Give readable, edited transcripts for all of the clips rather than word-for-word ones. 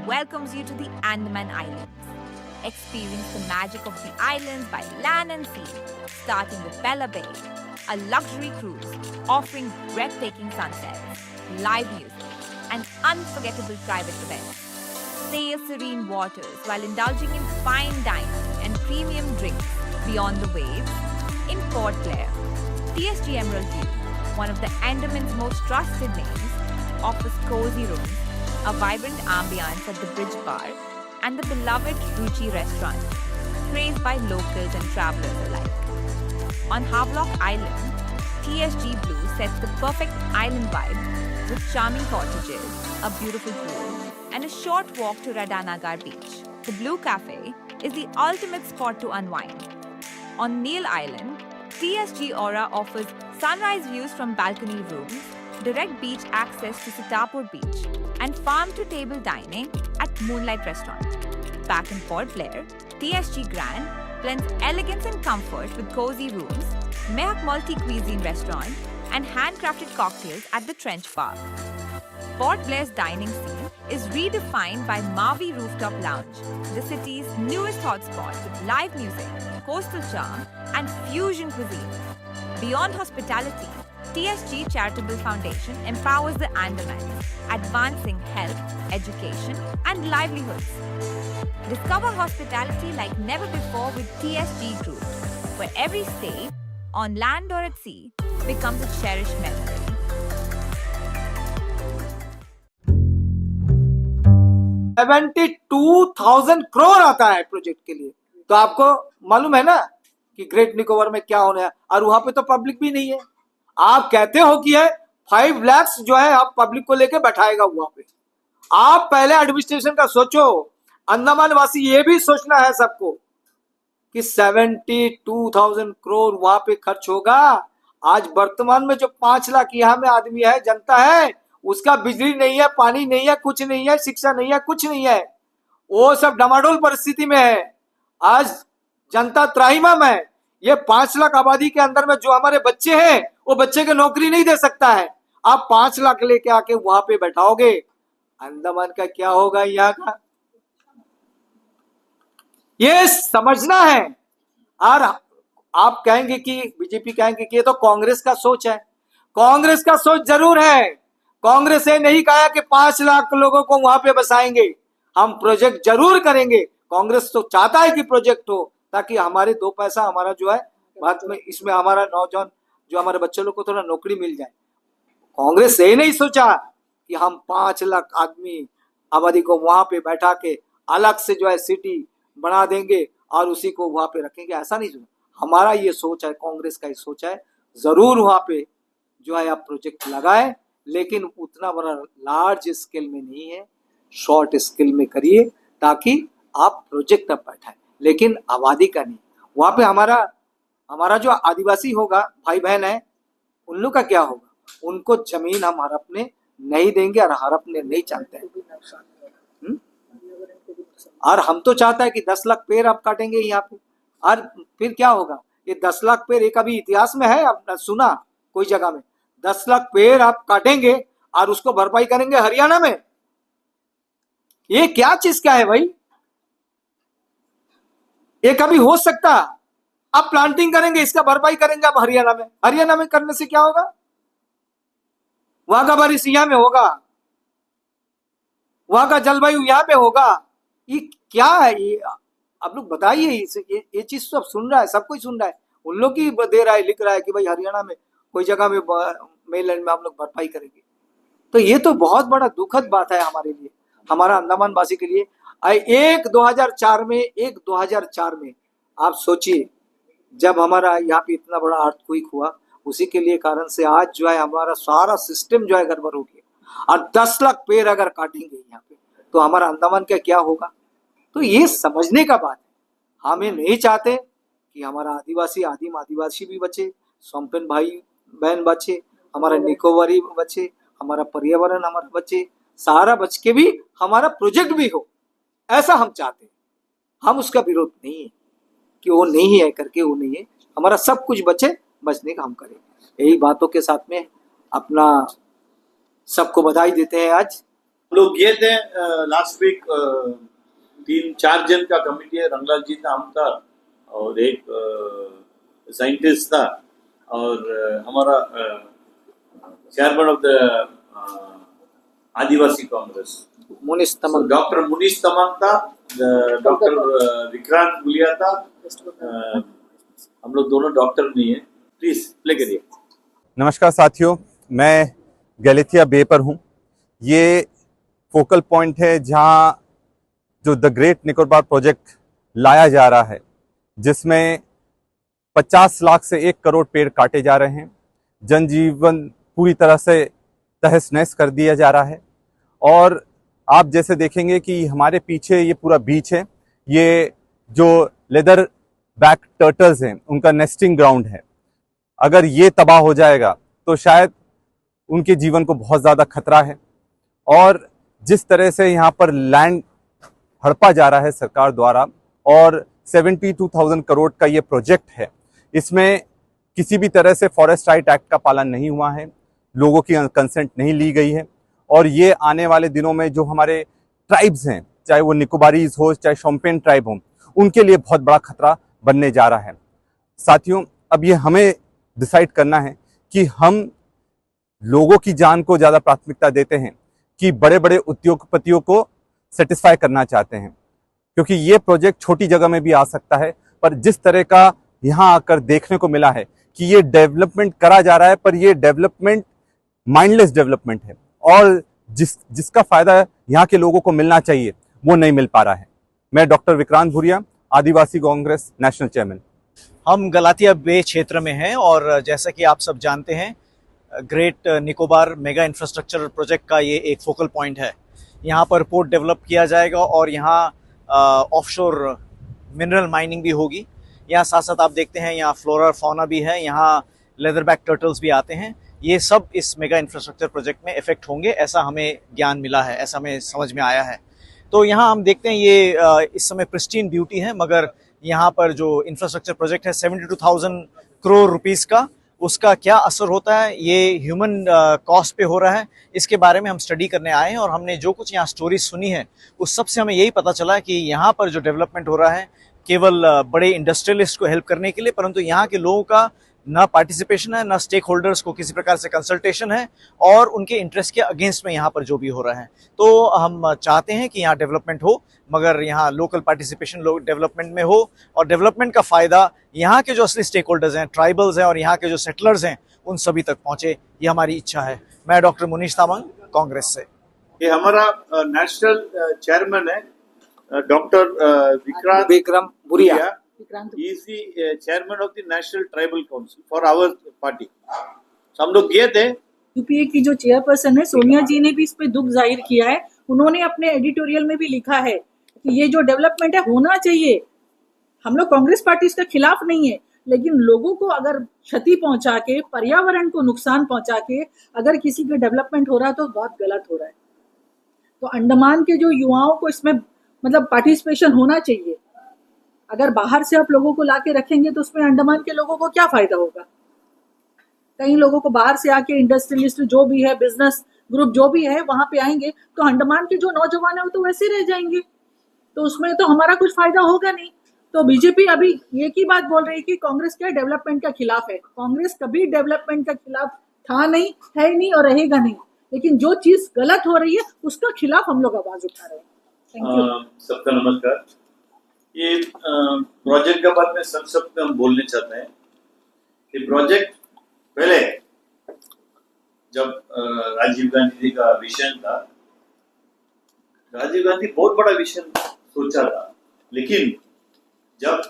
welcomes you to the Andaman Islands. Experience the magic of the islands by land and sea, starting with Bella Bay, a luxury cruise offering breathtaking sunsets, live music, and unforgettable private events. Sail serene waters while indulging in fine dining and premium drinks beyond the waves in Port Blair. TSG Emerald View, one of the Andaman's most trusted names, offers cozy rooms, a vibrant ambience at the Bridge Bar, and the beloved Ruchi restaurant, praised by locals and travelers alike. On Havelock Island, TSG Blue sets the perfect island vibe with charming cottages, a beautiful pool, and a short walk to Radhanagar Beach. The Blue Cafe is the ultimate spot to unwind. On Neil Island, TSG Aura offers sunrise views from balcony rooms, direct beach access to Sitapur Beach, and farm-to-table dining at Moonlight Restaurant. Back in Port Blair, TSG Grand blends elegance and comfort with cozy rooms, Mehak multi-cuisine restaurant, and handcrafted cocktails at the Trench Bar. Port Blair's dining scene is redefined by Mavi Rooftop Lounge, the city's newest hotspot with live music, coastal charm, and fusion cuisine. Beyond hospitality, TSG Charitable Foundation empowers the Andamans, advancing health, education, and livelihoods. Discover hospitality like never before with TSG Group, where every stay, on land or at sea, becomes a cherished memory. 72,000 crore आता है project के लिए। तो आपको मालूम है ना कि ग्रेट निकोबार में क्या होना है, और वहां पे तो पब्लिक भी नहीं है। आप कहते हो कि है 5 लाख जो है आप पब्लिक को लेके बैठाएगा वहां पे। आप पहले एडमिनिस्ट्रेशन का सोचो। अंडमान वासी ये भी सोचना है सबको कि 72,000 करोड़ वहां पे खर्च होगा। आज वर्तमान में जो 5 लाख यहाँ में आदमी है, जनता है, उसका बिजली नहीं है, पानी नहीं है, कुछ नहीं है, शिक्षा नहीं है, कुछ नहीं है। वो सब डमाडोल परिस्थिति में है। आज जनता त्राहिमाम है। ये 5 लाख आबादी के अंदर में जो हमारे बच्चे हैं, वो बच्चे के नौकरी नहीं दे सकता है। आप 5 लाख लेके आके वहां पे बैठाओगे, अंडमान का क्या होगा यहाँ का? ये समझना है। और आप कहेंगे कि बीजेपी कहेंगे कि ये तो कांग्रेस का सोच है। कांग्रेस का सोच जरूर है। कांग्रेस ने नहीं कहा कि 5 लाख लोगों को वहां पे बसाएंगे। हम प्रोजेक्ट जरूर करेंगे। कांग्रेस तो चाहता है कि प्रोजेक्ट हो, ताकि हमारे 2 पैसा हमारा जो है बाद में इसमें हमारा नौजवान जो हमारे बच्चे लोग को थोड़ा नौकरी मिल जाए। कांग्रेस ये नहीं सोचा कि हम 5 लाख आदमी आबादी को वहां पे बैठा के अलग से जो है सिटी बना देंगे और उसी को वहां पे रखेंगे। ऐसा नहीं सोचा। हमारा ये सोच है, कांग्रेस का ये सोच है, जरूर वहां पे जो है आप प्रोजेक्ट लगाए, लेकिन उतना बड़ा लार्ज स्केल में नहीं है, शॉर्ट स्केल में करिए ताकि आप प्रोजेक्ट तब बैठाएं, लेकिन आबादी का नहीं। वहां पे हमारा जो आदिवासी होगा, भाई बहन है, उन लोग का क्या होगा? उनको जमीन हम हड़पने नहीं देंगे और हड़पने नहीं चाहते हैं। और हम तो चाहता है कि 10 लाख पेड़ आप काटेंगे यहाँ पे, और फिर क्या होगा? ये 10 लाख पेड़ एक अभी इतिहास में है, आपने सुना कोई जगह में 10 लाख पेड़ आप काटेंगे और उसको भरपाई करेंगे हरियाणा में? ये क्या चीज का है भाई? ये कभी हो सकता? आप प्लांटिंग करेंगे, इसका भरपाई करेंगे आप हरियाणा में। हरियाणा में करने से क्या होगा? वहां का बारिश यहाँ में होगा, वहां का जलवायु यहाँ पे होगा। ये क्या है? ये आप लोग बताइए। ये चीज सब सुन रहा है, सब कोई सुन रहा है। उन लोग की दे रहा है, लिख रहा है कि भाई हरियाणा में कोई जगह में मेनलैंड में हम लोग भरपाई करेंगे। तो ये तो बहुत बड़ा दुखद बात है हमारे लिए, हमारा अंडमान वासी के लिए। एक 2004 में आप सोचिए, जब हमारा यहाँ पे इतना बड़ा अर्थक्वेक हुआ, उसी के लिए कारण से आज जो है हमारा सारा सिस्टम जो है गड़बड़ हो गया। और 10 लाख पेड़ अगर काटेंगे यहाँ पे तो हमारा अंडमान का क्या होगा? तो ये समझने का बात है। हम ये नहीं चाहते कि हमारा आदिम आदिवासी भी बचे, सोमपेन भाई बहन बचे, हमारा निकोबारी बचे, हमारा पर्यावरण हमारा बचे, सारा बच के भी हमारा प्रोजेक्ट भी हो, ऐसा हम चाहते हैं। हम उसका विरोध नहीं है कि वो नहीं है करके, वो नहीं है। हमारा सब कुछ बचे, बचने का हम करें। यही बातों के साथ में अपना सबको बधाई देते हैं। आज लोग गए थे लास्ट वीक, 3-4 जन का कमिटी है, रंगलाल जी था, हम था और एक साइंटिस्ट था और हमारा chairman of the Adivasi Congress Munish Tamang, doctor Munish Tamang था, डॉक्टर विक्रांत गुलिया था। हम लोग दोनों डॉक्टर नहीं है। प्लीज प्ले करिए। नमस्कार साथियों, मैं गैलेथिया बे पर हूँ। ये फोकल पॉइंट है जहाँ जो द ग्रेट निकोबार प्रोजेक्ट लाया जा रहा है, जिसमें 50 लाख से 1 करोड़ पेड़ काटे जा रहे हैं। जनजीवन पूरी तरह से तहस नहस कर दिया जा रहा है। और आप जैसे देखेंगे कि हमारे पीछे ये पूरा बीच है, ये जो लेदर बैक टर्टल्स हैं उनका नेस्टिंग ग्राउंड है। अगर ये तबाह हो जाएगा तो शायद उनके जीवन को बहुत ज़्यादा खतरा है। और जिस तरह से यहाँ पर लैंड हड़पा जा रहा है सरकार द्वारा, और 72,000 करोड़ का ये प्रोजेक्ट है, इसमें किसी भी तरह से फॉरेस्ट राइट एक्ट का पालन नहीं हुआ है, लोगों की कंसेंट नहीं ली गई है। और ये आने वाले दिनों में जो हमारे ट्राइब्स हैं, चाहे वो निकोबारीज हो चाहे शोम्पेन ट्राइब हो, उनके लिए बहुत बड़ा खतरा बनने जा रहा है। साथियों, अब ये हमें डिसाइड करना है कि हम लोगों की जान को ज़्यादा प्राथमिकता देते हैं कि बड़े बड़े उद्योगपतियों को सेटिस्फाई करना चाहते हैं। क्योंकि ये प्रोजेक्ट छोटी जगह में भी आ सकता है, पर जिस तरह का यहाँ आकर देखने को मिला है कि ये डेवलपमेंट करा जा रहा है, पर ये डेवलपमेंट माइंडलेस डेवलपमेंट है और जिसका फ़ायदा यहाँ के लोगों को मिलना चाहिए वो नहीं मिल पा रहा है। मैं डॉक्टर विक्रांत भूरिया, आदिवासी कांग्रेस नेशनल चेयरमैन। हम गलातिया बे क्षेत्र में हैं और जैसा कि आप सब जानते हैं, great Nicobar mega infrastructure project का ये एक फोकल पॉइंट है। यहाँ पर पोर्ट डेवलप किया जाएगा और यहाँ ऑफशोर मिनरल माइनिंग भी होगी। यहाँ साथ साथ आप देखते हैं यहाँ फ्लोरा फौना भी है, यहाँ लेदरबैक टर्टल्स भी आते हैं। ये सब इस मेगा इंफ्रास्ट्रक्चर प्रोजेक्ट में इफेक्ट होंगे, ऐसा हमें ज्ञान मिला है, ऐसा हमें समझ में आया है। तो यहाँ हम देखते हैं ये इस समय प्रिस्टीन ब्यूटी है, मगर यहाँ पर जो इंफ्रास्ट्रक्चर प्रोजेक्ट है 72,000 करोड़ रुपीस का, उसका क्या असर होता है, ये ह्यूमन कॉस्ट पे हो रहा है, इसके बारे में हम स्टडी करने आए हैं। और हमने जो कुछ यहाँ स्टोरी सुनी है उस सब से हमें यही पता चला कि यहाँ पर जो डेवलपमेंट हो रहा है केवल बड़े इंडस्ट्रियलिस्ट को हेल्प करने के लिए, परंतु यहाँ के लोगों का ना पार्टिसिपेशन है, ना स्टेक होल्डर्स को किसी प्रकार से कंसल्टेशन है, और उनके इंटरेस्ट के अगेंस्ट में यहाँ पर जो भी हो रहा है। तो हम चाहते हैं कि यहाँ डेवलपमेंट हो, मगर यहाँ लोकल पार्टिसिपेशन डेवलपमेंट में हो, और डेवलपमेंट का फ़ायदा यहाँ के जो असली स्टेक होल्डर्स हैं, ट्राइबल्स हैं और यहाँ के जो सेटलर्स हैं, उन सभी तक पहुँचे, ये हमारी इच्छा है। मैं डॉक्टर मुनीष तामंग, कांग्रेस से। ये हमारा नेशनल चेयरमैन है doctor Vikram Bhuria. He is the chairman of the National Tribal Council for our party. हम लोग गए थे। यूपीए की जो चेयरपर्सन है सोनिया जी ने भी इस पे दुख जाहिर किया है। उन्होंने अपने एडिटोरियल में भी लिखा है कि ये जो डेवलपमेंट है होना चाहिए। हम लोग कांग्रेस पार्टी इसके खिलाफ नहीं है, लेकिन लोगों को अगर क्षति पहुंचा के, पर्यावरण को नुकसान पहुंचा के अगर किसी के डेवलपमेंट हो रहा है तो बहुत गलत हो रहा है। तो अंडमान के जो युवाओं को इसमें मतलब पार्टिसिपेशन होना चाहिए। अगर बाहर से आप लोगों को लाके रखेंगे तो उसमें अंडमान के लोगों को क्या फायदा होगा। कई लोगों को बाहर से आके इंडस्ट्रियलिस्ट जो भी है, बिजनेस ग्रुप जो भी है, वहां पे आएंगे तो अंडमान के जो नौजवान है वो तो वैसे रह जाएंगे, तो उसमें तो हमारा कुछ फायदा होगा नहीं। तो बीजेपी अभी एक ही बात बोल रही है कि कांग्रेस क्या डेवलपमेंट का खिलाफ है। कांग्रेस कभी डेवलपमेंट का खिलाफ था नहीं, है नहीं और रहेगा नहीं, लेकिन जो चीज गलत हो रही है उसका खिलाफ हम लोग आवाज उठा रहे हैं। Thank you. सबका नमस्कार। ये प्रोजेक्ट के बारे में संक्षिप्त में हम बोलने चाहते हैं कि प्रोजेक्ट पहले जब राजीव गांधी जी का विजन था, राजीव गांधी बहुत बड़ा विजन सोचा था, लेकिन जब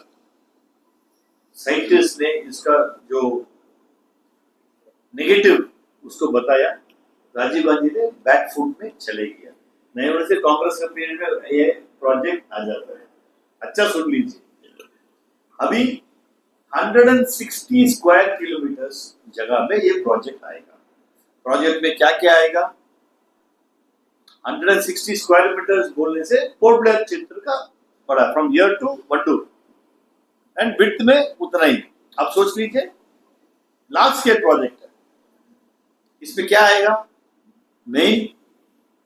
साइंटिस्ट ने इसका जो नेगेटिव उसको बताया, राजीव गांधी ने बैक फुट में चले गया। नहीं होने से कांग्रेस के पीरियड में ये प्रोजेक्ट आ जाता है। अच्छा सुन लीजिए, अभी 160 स्क्वायर किलोमीटर्स जगह में ये प्रोजेक्ट आएगा। प्रोजेक्ट में क्या क्या आएगा? 160 स्क्वायर मीटर्स बोलने से पोर्ट ब्लेयर क्षेत्र का बड़ा, from here to Wandoor, and width में उतना ही। आप सोच लीजिए, लार्ज स्केल प्रोजेक्ट है। इसमें क्या आएगा? Main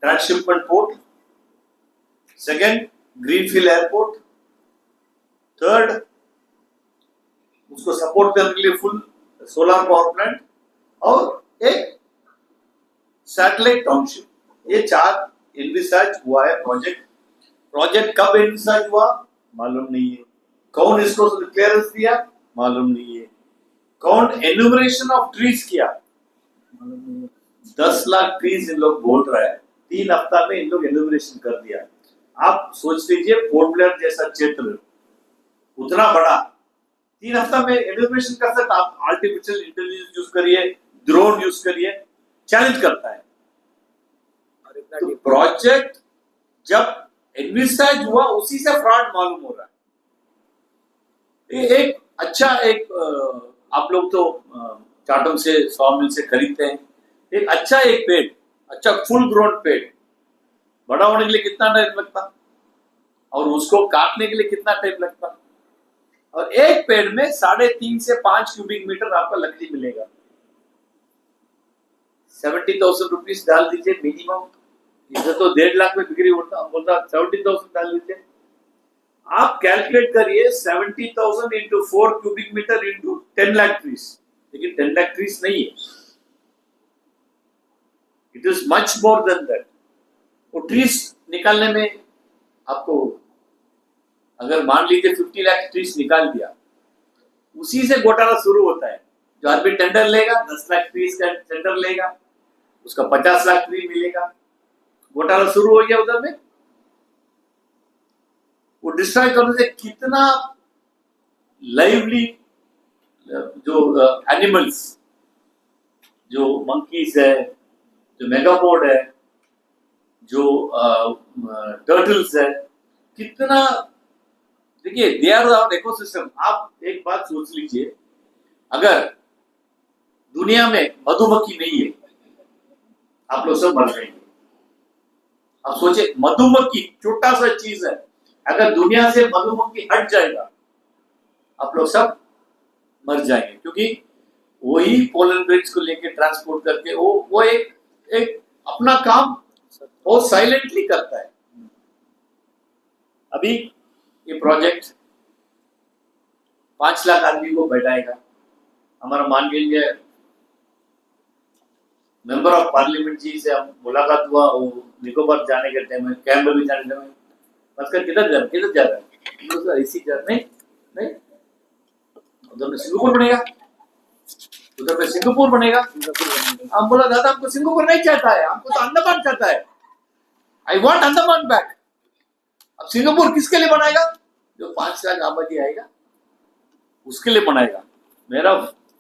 transshipment port, second greenfield airport, third उसको सपोर्ट करने के लिए फुल सोलर पावर प्लांट और एक सैटेलाइट टाउनशिप। ये 4 एनविसाज हुआ है प्रोजेक्ट। प्रोजेक्ट कब एनविसाज हुआ मालूम नहीं है, कौन इसको क्लियरेंस दिया मालूम नहीं है, कौन एन्यूमरेशन ऑफ ट्रीज किया मालूम नहीं है। 10 लाख ट्रीज इन लोग बोल रहा है, 3 हफ्ता में इन लोग एन्यूमरेशन कर दिया। आप सोच लीजिए पोर्ट ब्लेयर जैसा क्षेत्र उतना बड़ा 3 हफ्ता में एन्यूमरेशन कर सकता। आप आर्टिफिशियल इंटेलिजेंस यूज करिए, ड्रोन यूज करिए, चैलेंज करता है। तो प्रोजेक्ट जब एनविसाइज हुआ उसी से फ्रॉड मालूम हो रहा है। ये एक अच्छा आप लोग तो चाटम से 100 मिल से खरीदते हैं, एक अच्छा एक पेड़, अच्छा फुल ग्रोन पेड़ बड़ा होने के लिए कितना टाइम लगता और उसको काटने के लिए कितना टाइम लगता, और एक पेड़ में 3.5 से 5 क्यूबिक मीटर आपका लकड़ी मिलेगा। 70,000 रुपीज डाल दीजिए मिनिमम, इधर तो 1.5 लाख में बिक्री होता, बोलता 70,000 डाल दीजिए। आप कैलकुलेट करिए 70,000 into 4 cubic metre into 10 lakh trees, लेकिन 10 लाख ट्रीज नहीं है, it is much more than that. वो ट्रीज निकालने में आपको अगर मान लीजिए 50 लाख ट्रीज निकाल दिया, उसी से घोटाला शुरू होता है। जो आदमी टेंडर लेगा 10 लाख ट्रीज का टेंडर लेगा, उसका 50 लाख ट्री मिलेगा, घोटाला शुरू हो गया उधर में। वो डिस्ट्रॉय करने से कितना लाइवली जो एनिमल्स, जो मंकीज है, जो मेगापोड है, जो टर्टल्स है, कितना, देखिए दे आर आवर इकोसिस्टम। आप एक बात सोच लीजिए, अगर दुनिया में मधुमक्खी नहीं है आप लोग सब मर जाएंगे। आप सोचिए मधुमक्खी छोटा सा चीज है, अगर दुनिया से मधुमक्खी हट जाएगा आप लोग सब मर जाएंगे, क्योंकि वही पोलन ग्रेन्स को लेके ट्रांसपोर्ट करके वो एक अपना काम बहुत साइलेंटली करता है। अभी ये प्रोजेक्ट 5 लाख आदमी को बैठाएगा। हमारा मान लीजिए मेंबर ऑफ पार्लियामेंट जी से हम मुलाकात हुआ, वो निकोबार जाने के टाइम में, कैम्बा भी जाने के टाइम में, बस किधर जा रहा है, इसी जा नहीं, उधर में सिंगापुर बनेगा, उधर में सिंगापुर बनेगा। हम बोला दादा हमको सिंगापुर नहीं चाहता है, हमको तो अंडमान चाहता है, आई वॉन्ट अंडमान बैक। अब सिंगापुर किसके लिए बनाएगा? जो 5 लाख आबादी आएगा उसके लिए बनाएगा। मेरा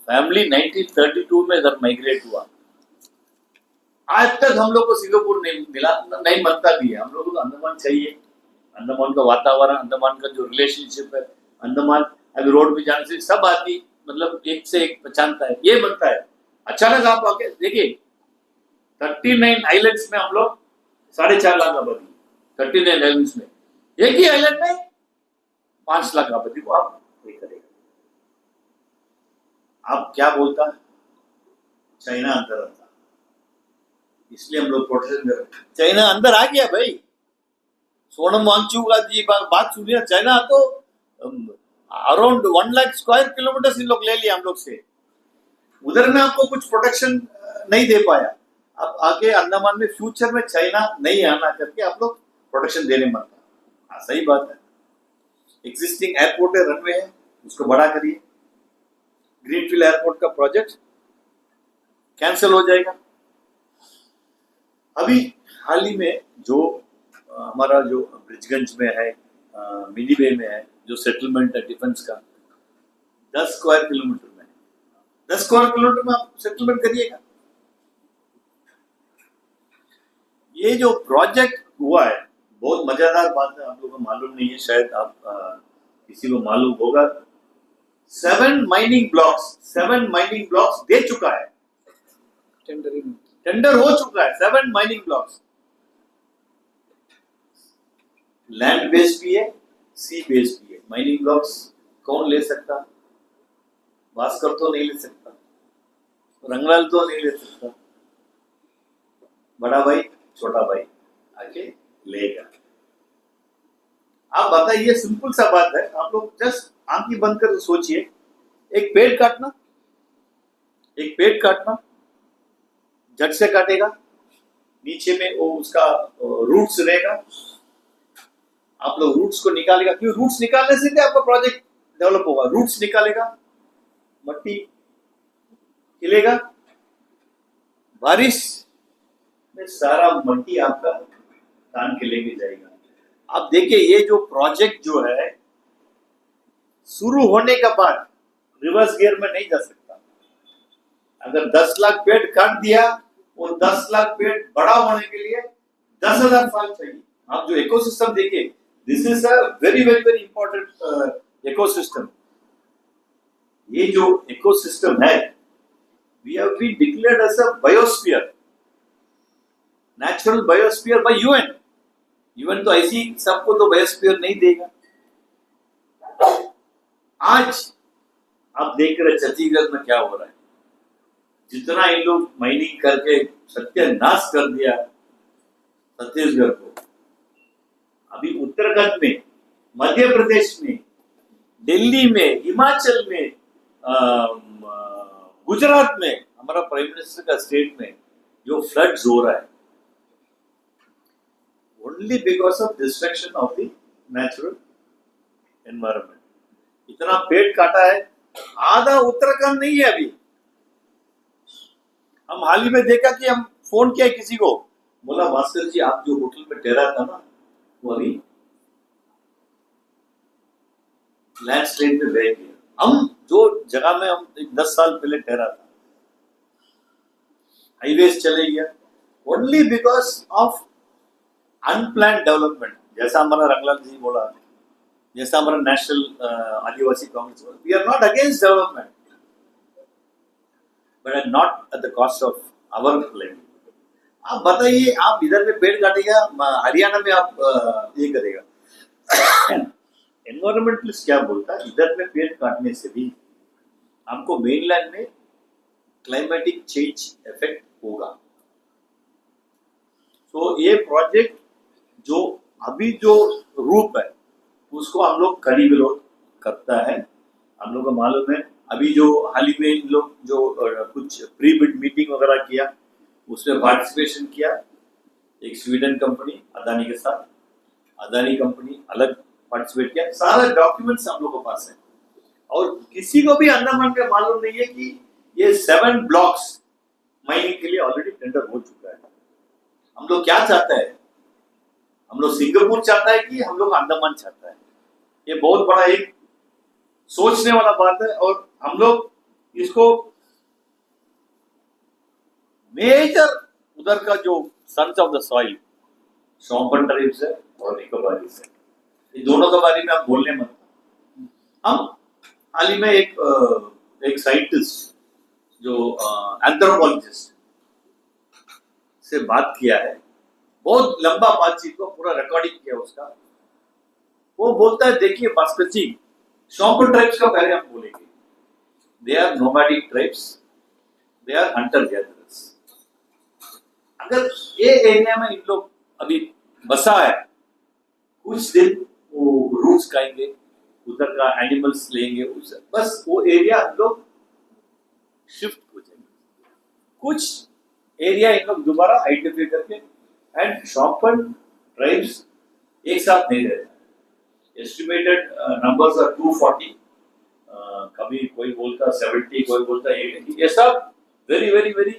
फैमिली 1932 में इधर माइग्रेट हुआ, आज तक हम लोग को सिंगापुर नहीं मिला, नहीं बनता भी है। हम लोग को तो अंडमान चाहिए, अंडमान का वातावरण, अंडमान का जो रिलेशनशिप है, अंडमान अभी रोड पे जाने से सब आदमी मतलब एक से एक पहचानता है, ये बनता है। अचानक आप आके देखिए 39 आइलैंड्स में हम लोग 4.5 लाख आबादी, 39 आइलैंड्स में, एक ही आइलैंड में 5 लाख आबादी को आप ये करेगा। आप क्या बोलता है, चाइना अंदर आता, इसलिए हम लोग प्रोटेक्शन कर रहे हैं। चाइना अंदर आ गया भाई, सोनम वांगचुक जी बात सुनिए, चाइना तो अराउंड 1 लाख स्क्वायर किलोमीटर इन लोग ले लिया हम लोग से, उधर में आपको कुछ प्रोटेक्शन नहीं दे पाया। अब आगे अंडमान में फ्यूचर में चाइना नहीं आना करके आप लोग प्रोटेक्शन देने मत। हाँ सही बात है, एग्जिस्टिंग एयरपोर्ट है, रनवे है, उसको बड़ा करिए। ग्रीनफील्ड एयरपोर्ट का प्रोजेक्ट कैंसिल हो जाएगा। अभी हाल ही में जो हमारा जो ब्रिजगंज में है, मिनी बे में है, जो सेटलमेंट है डिफेंस का, 10 स्क्वायर किलोमीटर में, 10 स्क्वायर किलोमीटर में आप सेटलमेंट करिएगा। ये जो प्रोजेक्ट हुआ है बहुत मजेदार बात है, आप लोगों को मालूम नहीं है, शायद आप किसी को मालूम होगा। 7 माइनिंग ब्लॉक्स दे चुका है, टेंडर हो चुका है। 7 माइनिंग ब्लॉक्स, लैंड बेस्ड भी है, सी बेस्ड भी है। माइनिंग ब्लॉक्स कौन ले सकता? भास्कर तो नहीं ले सकता, रंगलाल तो नहीं ले सकता, बड़ा भाई छोटा भाई आके लेगा। आप बताइए, सिंपल सा बात है, आप लोग जस्ट आंखें बंद कर सोचिए, एक पेड़ काटना, झट से काटेगा, नीचे में वो उसका रूट्स रहेगा, आप लोग रूट्स को निकालेगा, क्यों रूट्स निकालने से भी आपका प्रोजेक्ट डेवलप होगा। रूट्स निकालेगा, मट्टी हिलेगा, बारिश में सारा मट्टी आपका तान के लेके जाएगा। आप देखिए, ये जो प्रोजेक्ट जो है शुरू होने के बाद रिवर्स गियर में नहीं जा सकता। अगर 10 लाख पेड़ काट दिया, वो 10 लाख पेड़ बड़ा होने के लिए 10,000 साल चाहिए। आप जो इकोसिस्टम देखिए, this is a very very very important ecosystem. ये जो इकोसिस्टम है, we have been declared as a biosphere, natural biosphere by UN. UN तो ऐसी सबको तो बायोस्फीयर नहीं देगा। आज आप देख रहे छत्तीसगढ़ में क्या हो रहा है, जितना इन लोग माइनिंग करके सत्यानाश कर दिया छत्तीसगढ़ को। अभी उत्तराखंड में, मध्य प्रदेश में, दिल्ली में, हिमाचल में, गुजरात में, हमारा प्राइम मिनिस्टर का स्टेट में जो फ्लड्स हो रहा है, only because of destruction of the natural environment. इतना पेड़ काटा है, आधा उत्तराखंड नहीं है अभी। हम हाल ही में देखा कि हम फोन किया किसी को, बोला भास्कर जी आप जो होटल में ठहरा था ना, वो अभी लैंडस्लाइड में बह गया। हम जो जगह में हम 10 साल पहले ठहरा था, हाईवेज चले गया, only because of unplanned development. जैसा हमारा रंगलाल जी बोला, जैसा हमारा नेशनल आदिवासी कांग्रेस बोला, we are not against development, but not at the cost of our land. आप बताइए, आप इधर में पेड़ काटेगा, हरियाणा में आप ये करेगा। एनवायरमेंटलिस्ट क्या बोलता है, इधर में पेड़ काटने से भी हमको मेनलैंड में क्लाइमेटिक चेंज इफेक्ट होगा। तो ये प्रोजेक्ट जो अभी जो रूप है, उसको हम लोग कड़ी विरोध करता है। हम लोग को मालूम है, अभी जो हाल ही में इन लोग जो कुछ प्री बिड मीटिंग वगैरह किया, उसमें पार्टिसिपेशन किया एक स्वीडन कंपनी अदानी के साथ, अदानी कंपनी अलग पार्टिसिपेट किया। सारा डॉक्यूमेंट्स हम लोग के पास है, और किसी को भी अंडमान में मालूम नहीं है कि ये 7 ब्लॉक्स माइनिंग के लिए ऑलरेडी टेंडर हो चुका है। हम लोग क्या चाहते हैं, हम लोग सिंगापुर चाहता है कि हम लोग अंडमान चाहता है? ये बहुत बड़ा एक सोचने वाला बात है, और हम लोग इसको मेजर उधर का जो sons of the soil Shompen tribes है और निकोबारीज है, ये दोनों के बारे में आप बोलने मत। हम हाल ही में एक साइंटिस्ट जो एंथ्रोपोलॉजिस्ट से बात किया है, बहुत लंबा बातचीत को पूरा रिकॉर्डिंग किया उसका। वो बोलता है, देखिए भास्कर जी, शॉम्पन ट्राइब्स का पहले हम बोलेंगे, they are nomadic tribes, they are hunter gatherers. अगर ये एरिया में इन लोग अभी बसा है, कुछ दिन वो रूट्स खाएंगे, उधर का एनिमल्स लेंगे, बस वो एरिया हम लोग शिफ्ट हो जाएंगे। कुछ एरिया इन लोग दोबारा आइडेंटिफाई करके, एंड शॉम्पन ट्राइब्स एक साथ नहीं रहते। एस्टिमेटेड नंबर्स आर 240, कभी कोई बोलता 70, कोई बोलता 80। ये सब very very very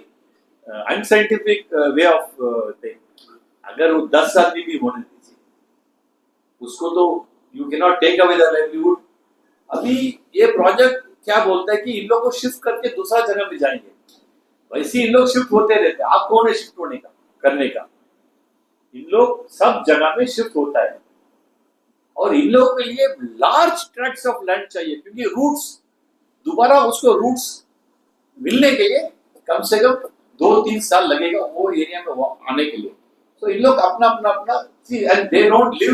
unscientific way of thing. अगर वो 10 आदमी भी होने दीजिए, उसको तो you can not take away the livelihood. अभी ये प्रोजेक्ट क्या बोलता है कि इन लोग को शिफ्ट करके दूसरा जगह में जाएंगे, वैसे इन लोग शिफ्ट होते रहते हैं। आप कौन है शिफ्ट होने का, करने का? इन लोग सब जगह में शिफ्ट होता है, और इन लोगों के लिए लार्ज ट्रैक्ट्स ऑफ लैंड चाहिए, क्योंकि रूट्स दोबारा उसको रूट्स मिलने के लिए कम से कम 2-3 साल लगेगा वो एरिया में आने के लिए। तो इन लोग अपना अपना अपना एंड दे डोंट लिव।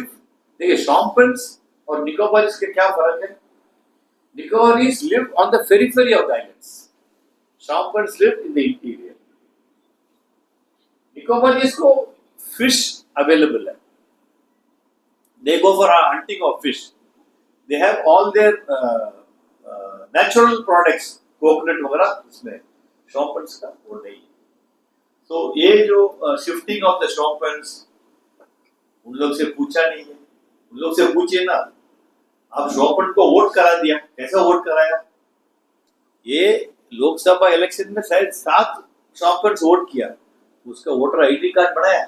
देखिए, शॉम्पन्स और निकोबारीज के क्या फर्क है? Nicobarese live on the periphery of the islands, Shompens live in the interior. Nicobarese को fish available है. They go for hunting of fish. They have all their natural products, coconut वगैरह उसमें. शॉर्पन्स का वो नहीं. तो ये जो शिफ्टिंग ऑफ द शॉर्पन्स उन लोग से पूछा नहीं है. उन लोग से पूछिए ना. आप शॉर्पन को वोट करा दिया. कैसा वोट कराया? ये लोकसभा इलेक्शन में शायद 7 शॉर्पन्स वोट किया. उसका वोटर आईडी कार्ड बनाया,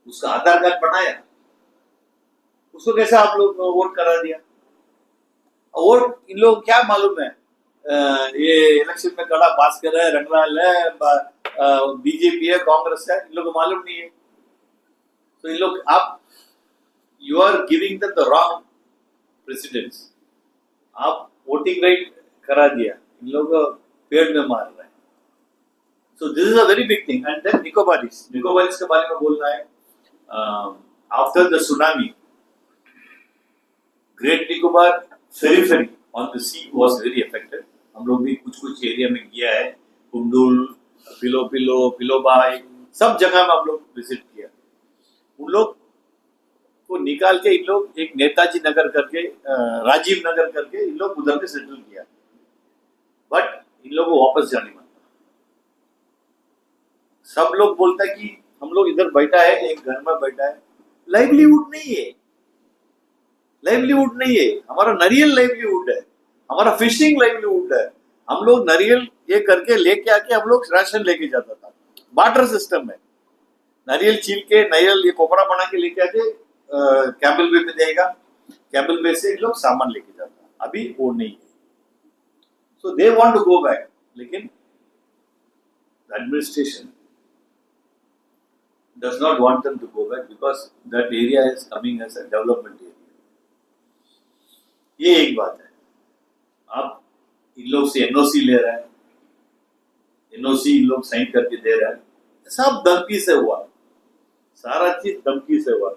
उसका आधार कार्ड बनाया, उसको कैसे आप लोग वोट करा दिया? और इन लोग क्या मालूम है ये इलेक्शन में कड़ा भास्कर है, रंगलाल है, बीजेपी है, कांग्रेस है, इन लोगों को मालूम नहीं है. तो इन लोग आप you are giving the wrong presidents. आप वोटिंग राइट करा दिया, इन लोग पेड़ में मार रहे हैं. So this is a very big thing. And then Nicobarese के बारे में बोलना है. After the tsunami, great Nicobar ferry on the sea was very affected. हम लोग भी कुछ एरिया में गया है. कुंडुल, पिलोबाई, सब जगह में हम लोग विजिट किया. उन लोग को निकाल के इन लोग एक नेताजी नगर करके, राजीव नगर करके इन लोग उधर में सेटल किया. बट इन लोग को वापस जाने मानता. सब लोग बोलता है कि हम लोग इधर बैठा है, एक घर में बैठा है. लाइवलीहुड नहीं है. लाइवलीहुड नहीं है. हमारा नारियल लाइवलीहुड है, हमारा फिशिंग लाइवलीहुड है. हम लोग नारियल ये करके लेके आके हम लोग राशन लेके जाता था. बार्टर सिस्टम है. नारियल छील के नारियल ये कोपरा बना के लेके आके कैमल वे में देगा. कैमल वे से लोग सामान लेके जाता. अभी वो नहीं है. So they want to go back. लेकिन administration does not want them to go back because that area is coming as a development area. ये एक बात है. आप इन लोग से एनओसी ले रहे हैं, एनओसी इन लोग साइन करके दे रहे हैं. सब धमकी से हुआ. सारा चीज धमकी से हुआ.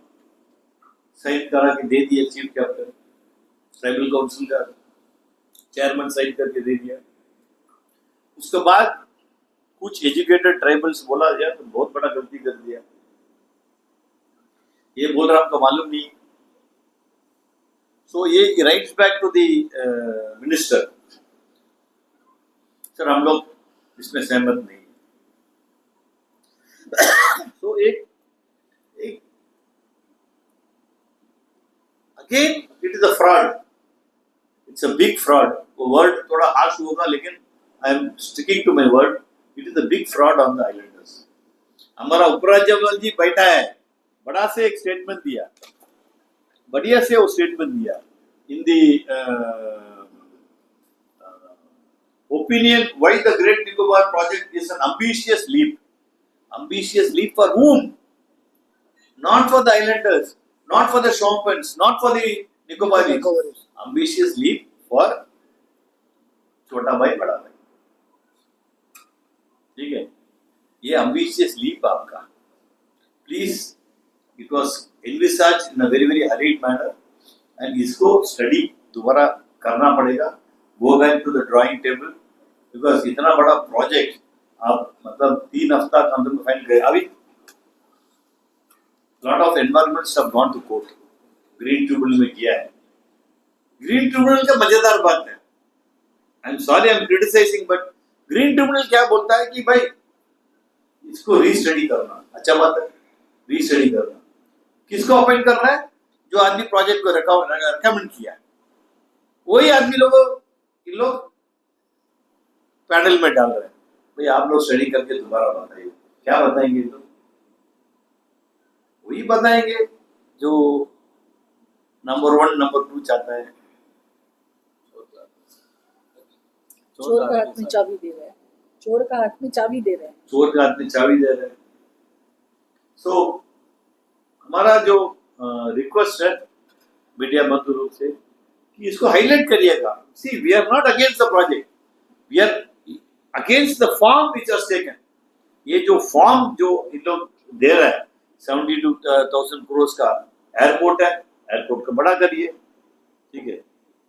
साइन करा के दे दिया चीफ कैप्टन, ट्राइबल काउंसिल का चेयरमैन साइन करके दे दिया. उसके बाद कुछ एजुकेटेड ट्राइबल्स बोला गया तो बहुत बड़ा गलती कर दिया. ये बोल रहा हमको मालूम नहीं. सो ये writes back to the minister. Sir हम लोग इसमें सहमत नहीं. सो एक again it is a fraud. It's a big fraud. वो वर्ड थोड़ा हार्श होगा लेकिन I am sticking to my word. It is a big fraud on the islanders. हमारा उपराज्यपाल जी बैठा है, बड़ा से एक स्टेटमेंट दिया, बढ़िया से वो स्टेटमेंट दिया. In the opinion why the great Nicobar project is an ambitious leap. Ambitious leap for whom? Not for the islanders, not for the Shonpans, not for the Nicobaris. Ambitious leap for छोटा भाई बड़ा भाई. ठीक है. ये ambitious leap आपका. Please, it was envisaged in a very hurried manner and इसको study दोबारा करना पड़ेगा. Go back to the drawing table because इतना बड़ा प्रोजेक्ट आप मतलब 3 हफ्ता के अंदर में फाइल करे. अभी lot of environments have gone to court. Green tribunal में किया है. ग्रीन ट्रिब्यूनल का मजेदार बात है. I am sorry I am criticising but green tribunal क्या बोलता है कि भाई इसको रीस्टडी करना. अच्छा बात है, रीस्टडी करना. किसको अपॉइंट कर रहा है? जो आदमी प्रोजेक्ट को रिकमेंड किया, वही आदमी इन लोग पैनल में डाल रहे हैं. भाई आप लोग स्टडी करके दोबारा बताइए. क्या बताएंगे? तो वही बताएंगे जो नंबर 1 नंबर 2 चाहता है. चोर का हाथ में चाबी दे रहे हैं. चोर का हाथ में चाबी दे रहे हैं. चोर का हाथ में चाबी दे रहे हैं. सो हमारा जो रिक्वेस्ट है मीडिया बंधु लोग से कि इसको हाईलाइट करिएगा. See we are not against the project, we are against the form which was taken. ये जो फॉर्म जो इन लोग दे रहे हैं 72,000 करोड़ का एयरपोर्ट है, एयरपोर्ट को बड़ा करिए. ठीक है.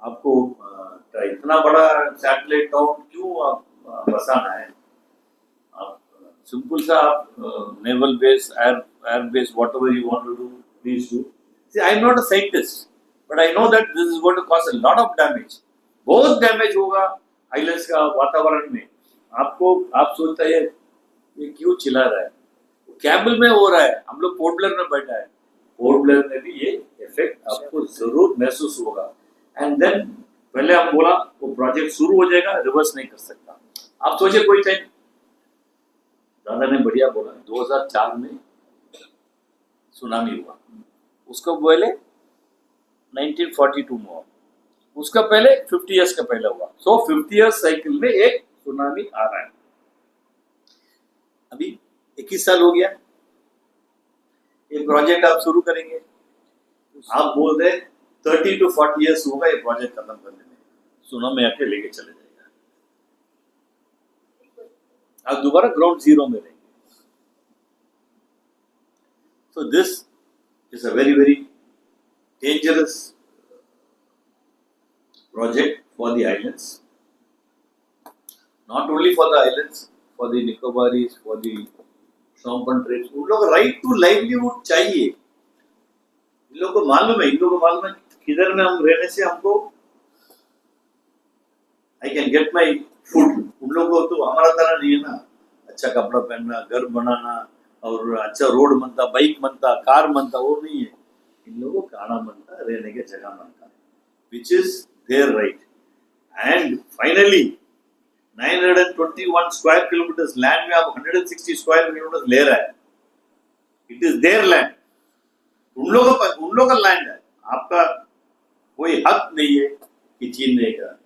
आपको इतना बड़ा सैटेलाइट टाउन क्यों आप बसाना है? आप सिंपल सा आप naval base airbase, whatever you want to do, please do. See, I'm not a scientist, but I know that this is going to cause a lot of damage. बहुत damage होगा islands का वातावरण में. आपको आप सोचता है ये क्यों चिल्ला रहा है? कैबल में हो रहा है, हम लोग पोर्ट ब्लेयर में बैठा है. पोर्ट ब्लेयर में भी ये इफेक्ट आपको जरूर महसूस होगा. एंड देन पहले हम बोला वो प्रोजेक्ट शुरू हो जाएगा, रिवर्स नहीं कर सकता. आप सोचिए कोई टाइम, दादा ने बढ़िया बोला, 2004 में सुनामी हुआ, उसको पहले 1942 में हुआ, उसका पहले 50 इयर्स का पहले हुआ. सो 50 इयर्स साइकिल में एक सुनामी आ रहा है. अभी 21 साल हो गया, ये प्रोजेक्ट आप शुरू करेंगे, आप बोल रहे 30 to 40 इयर्स होगा ये प्रोजेक्ट खत्म करने में, सुनामी आके लेके चले जाएगा. आप दोबारा ग्राउंड जीरो में रहेंगे. So this is a very, very dangerous project for the islands. Not only for the islands, for the Nicobaris, for the Shompan tribes. उन लोग राइट टू लाइवलीहुड चाहिए. इन लोगों को मालूम है किधर में हम रहने से हमको I can get my food. उन लोगों को तो हमारा तरह नहीं है ना, अच्छा कपड़ा पहनना, घर बनाना और अच्छा रोड बनता, बाइक बनता, कार बनता, वो नहीं है. इन लोगों को खाना बनता, रहने के जगह बनता, which is their right. And finally 921 square kilometre land में आप 160 स्क्वायर किलोमीटर ले रहा है. It is there land. उन लोगों का लैंड है, आपका कोई हक नहीं है कि छीनने का.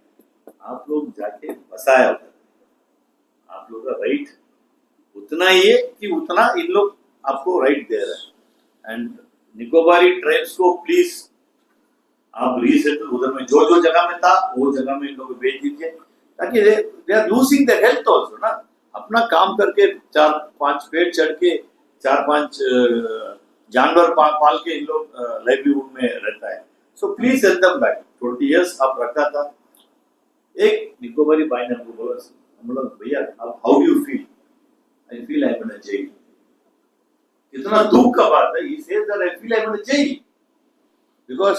आप लोग जाके बसाया होता, आप लोग का राइट उतना ही है कि उतना इन लोग आपको राइट दे रहा है. एंड निकोबारी ट्राइब्स को प्लीज आप रीसेटल उधर में जो जगह में था वो जगह में इन लोग भेज दीजिए, ताकि they are losing the health also ना. अपना काम करके 4-5 पेड़ चढ़ के 4-5 जानवर पाल के इन लोग लाइवलीहुड में रहता है. So please send them back. 20 years आप रखा था. एक निकोबारी भाई ने हमको बोला, हम लोग भैया अब how do you feel? I feel I am in a jail. कितना दुख का बात है. He says that I feel I am in a jail because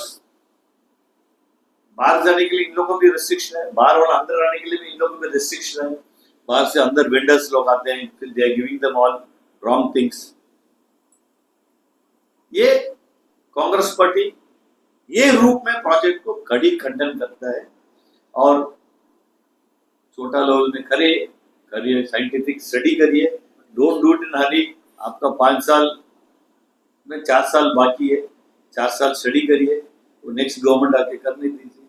बाहर जाने के लिए इन लोगों को भी रिस्ट्रिक्शन है, बाहर वाला अंदर आने के लिए भी इन लोगों को भी रिस्ट्रिक्शन है. बाहर से अंदर वेंडर्स लोग आते हैं, फिर they are giving them all wrong things. ये कांग्रेस पार्टी ये रूप में प्रोजेक्ट को कड़ी खंडन करता है. और छोटा लेवल में करिए, साइंटिफिक स्टडी करिए. डोंट डू इट इन हरी. आपका 5 साल में 4 साल बाकी है, 4 साल स्टडी करिए, वो नेक्स्ट गवर्नमेंट आके करने दीजिए.